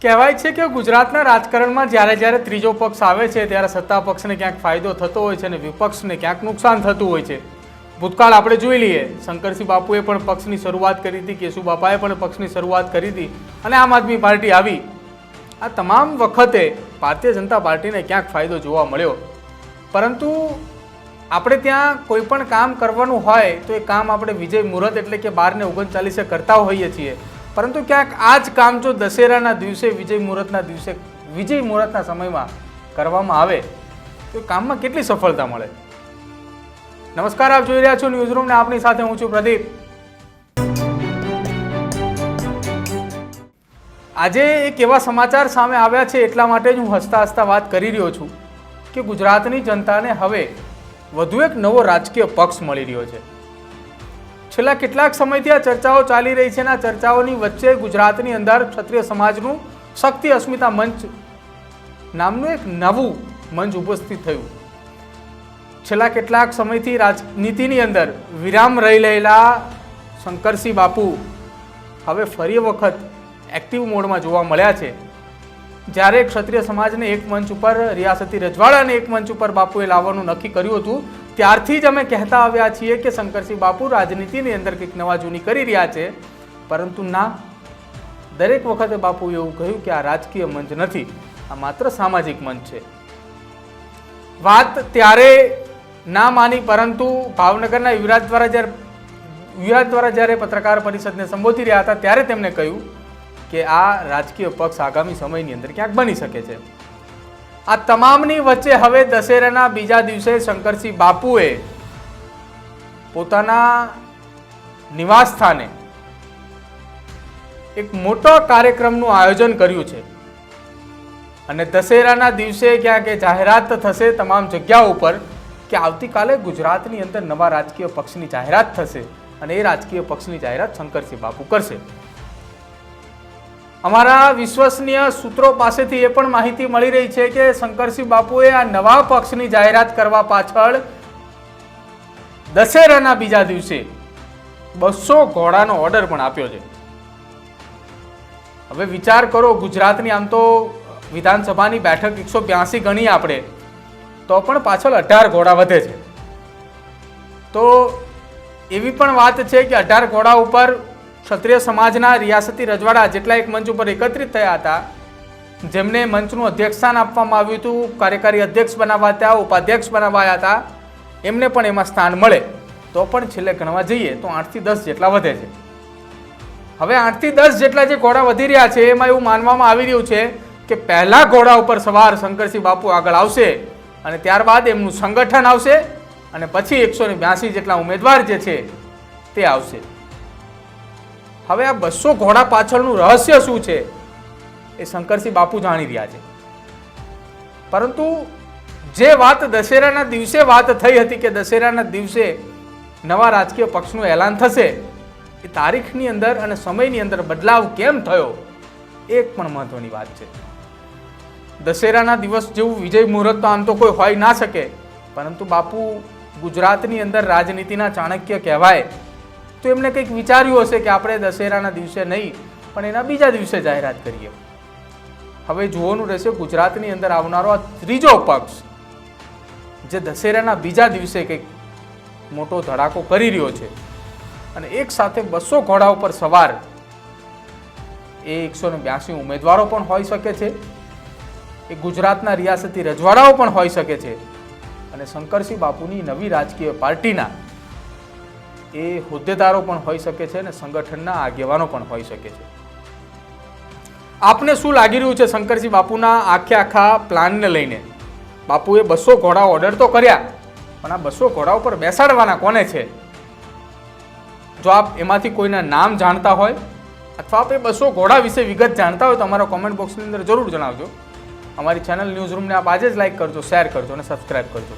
કહેવાય છે કે ગુજરાતના રાજકારણમાં જ્યારે જ્યારે ત્રીજો પક્ષ આવે છે ત્યારે સત્તા પક્ષને ક્યાંક ફાયદો થતો હોય છે અને વિપક્ષને ક્યાંક નુકસાન થતું હોય છે. ભૂતકાળ આપણે જોઈ લઈએ, શંકરસિંહ બાપુએ પણ પક્ષની શરૂઆત કરી હતી, કેશુબાપાએ પણ પક્ષની શરૂઆત કરી હતી અને આમ આદમી પાર્ટી આવી. આ તમામ વખતે ભારતીય જનતા પાર્ટીને ક્યાંક ફાયદો જોવા મળ્યો. પરંતુ આપણે ત્યાં કોઈ પણ કામ કરવાનું હોય તો એ કામ આપણે વિજય મુહૂર્ત એટલે કે 12:39 કરતા હોઈએ છીએ. પરંતુ ક્યાંક આ જ કામ જો દશેરાના દિવસે વિજય મુહૂર્તના સમયમાં કરવામાં આવે તો કામમાં કેટલી સફળતા મળે. નમસ્કાર, આપ જોઈ રહ્યા છો ન્યૂઝ રૂમ ને આપની સાથે હું છું પ્રદીપ. આજે એક એવા સમાચાર સામે આવ્યા છે એટલા માટે જ હું હસતા હસતા વાત કરી રહ્યો છું કે ગુજરાતની જનતાને હવે વધુ એક નવો રાજકીય પક્ષ મળી રહ્યો છે. છેલ્લા કેટલાક સમયથી આ ચર્ચાઓ ચાલી રહી છે અને આ ચર્ચાઓની વચ્ચે ગુજરાતની અંદર ક્ષત્રિય સમાજનું શક્તિ અસ્મિતા મંચ નામનું એક નવું મંચ ઉપસ્થિત થયું. છેલ્લા કેટલાક સમયથી રાજનીતિની અંદર વિરામ રહી રહેલા શંકરસિંહ બાપુ હવે ફરી વખત એક્ટિવ મોડમાં જોવા મળ્યા છે. જ્યારે ક્ષત્રિય સમાજને એક મંચ ઉપર, રિયાસતી રજવાડાને એક મંચ ઉપર બાપુએ લાવવાનું નક્કી કર્યું હતું, ત્યારથી જ અમે કહેતા આવ્યા છીએ કે શંકરસિંહ બાપુ રાજનીતિની અંદર કંઈક નવા જૂની કરી રહ્યા છે. પરંતુ ના, દરેક વખતે બાપુએ એવું કહ્યું કે આ રાજકીય મંચ નથી, આ માત્ર સામાજિક મંચ છે. વાત ત્યારે ના માની, પરંતુ ભાવનગરના યુવરાજ દ્વારા જ્યારે પત્રકાર પરિષદને સંબોધી રહ્યા હતા ત્યારે તેમણે કહ્યું કે આ રાજકીય પક્ષ આગામી સમયની અંદર ક્યાંક બની શકે છે. આ તમામની વચ્ચે હવે દશેરાના બીજા દિવસે શંકરસિંહ બાપુએ પોતાના નિવાસ સ્થાને એક મોટો કાર્યક્રમનું આયોજન કર્યું છે અને દશેરાના દિવસે ક્યાંક જાહેરાત થશે તમામ જગ્યાઓ ઉપર કે આવતીકાલે ગુજરાતની અંદર નવા રાજકીય પક્ષની જાહેરાત થશે અને એ રાજકીય પક્ષની જાહેરાત શંકરસિંહ બાપુ કરશે. અમારા વિશ્વસનીય સૂત્રો પાસેથી એ પણ માહિતી મળી રહી છે કે શંકરસિંહ બાપુએ આ નવા પક્ષની જાહેરાત કરવા પાછળ દશેરાના બીજા દિવસે 200 ઘોડાનો ઓર્ડર પણ આપ્યો છે. હવે વિચાર કરો, ગુજરાતની આમ તો વિધાનસભાની બેઠક 182 ગણી આપણે તો પણ પાછળ 18 ઘોડા વધે છે. તો એવી પણ વાત છે કે 18 ઘોડા ઉપર ક્ષત્રિય સમાજના રિયાસતી રજવાડા જેટલા એક મંચ ઉપર એકત્રિત થયા હતા, જેમને મંચનું અધ્યક્ષસ્થાન આપવામાં આવ્યું હતું, કાર્યકારી અધ્યક્ષ બનાવ્યા હતા, ઉપાધ્યક્ષ બનાવાયા હતા, એમને પણ એમાં સ્થાન મળે. તો પણ છેલ્લે ગણવા જઈએ તો 8 થી 10 જેટલા વધે છે. હવે 8 થી 10 જેટલા જે ઘોડા વધી રહ્યા છે એમાં એવું માનવામાં આવી રહ્યું છે કે પહેલા ઘોડા ઉપર સવાર શંકરસિંહ બાપુ આગળ આવશે અને ત્યારબાદ એમનું સંગઠન આવશે અને પછી 182 જેટલા ઉમેદવાર જે છે તે આવશે. હવે આ 200 ઘોડા પાછળનું રહસ્ય શું છે એ શંકરસિંહ બાપુ જાણી રહ્યા છે. પરંતુ જે વાત દશેરાના દિવસે વાત થઈ હતી કે દશેરાના દિવસે નવા રાજકીય પક્ષનું એલાન થશે, એ તારીખની અંદર અને સમયની અંદર બદલાવ કેમ થયો એક પણ મહત્વની વાત છે. દશેરાના દિવસ જેવું વિજય મુહૂર્ત તો આમ તો કોઈ હોઈ ના શકે, પરંતુ બાપુ ગુજરાતની અંદર રાજનીતિના ચાણક્ય કહેવાય, તો એમને કંઈક વિચાર્યું હશે કે આપણે દશેરાના દિવસે નહીં પણ એના બીજા દિવસે જાહેરાત કરીએ. હવે જોવાનું રહેશે ગુજરાતની અંદર આવનારો આ ત્રીજો પક્ષ જે દશેરાના બીજા દિવસે કંઈક મોટો ધડાકો કરી રહ્યો છે અને એક સાથે 200 ઘોડા ઉપર સવાર એ 182 ઉમેદવારો પણ હોઈ શકે છે, એ ગુજરાતના રિયાસતી રજવાડાઓ પણ હોઈ શકે છે અને શંકરસિંહ બાપુની નવી રાજકીય પાર્ટીના એ હોદ્દેદારો પણ હોઈ શકે છે અને સંગઠનના આગેવાનો પણ હોઈ શકે છે. આપને શું લાગી રહ્યું છે શંકરસિંહ બાપુના આખા પ્લાનને લઈને? બાપુએ 200 ઘોડા ઓર્ડર તો કર્યા, પણ આ 200 ઘોડા ઉપર બેસાડવાના કોને છે? જો આપ એમાંથી કોઈના નામ જાણતા હોય અથવા આપ એ 200 ઘોડા વિશે વિગત જાણતા હોય તો અમારા કોમેન્ટ બોક્સની અંદર જરૂર જણાવજો. અમારી ચેનલ ન્યૂઝ રૂમને આપ આજે જ લાઈક કરજો, શેર કરજો અને સબસ્ક્રાઈબ કરજો.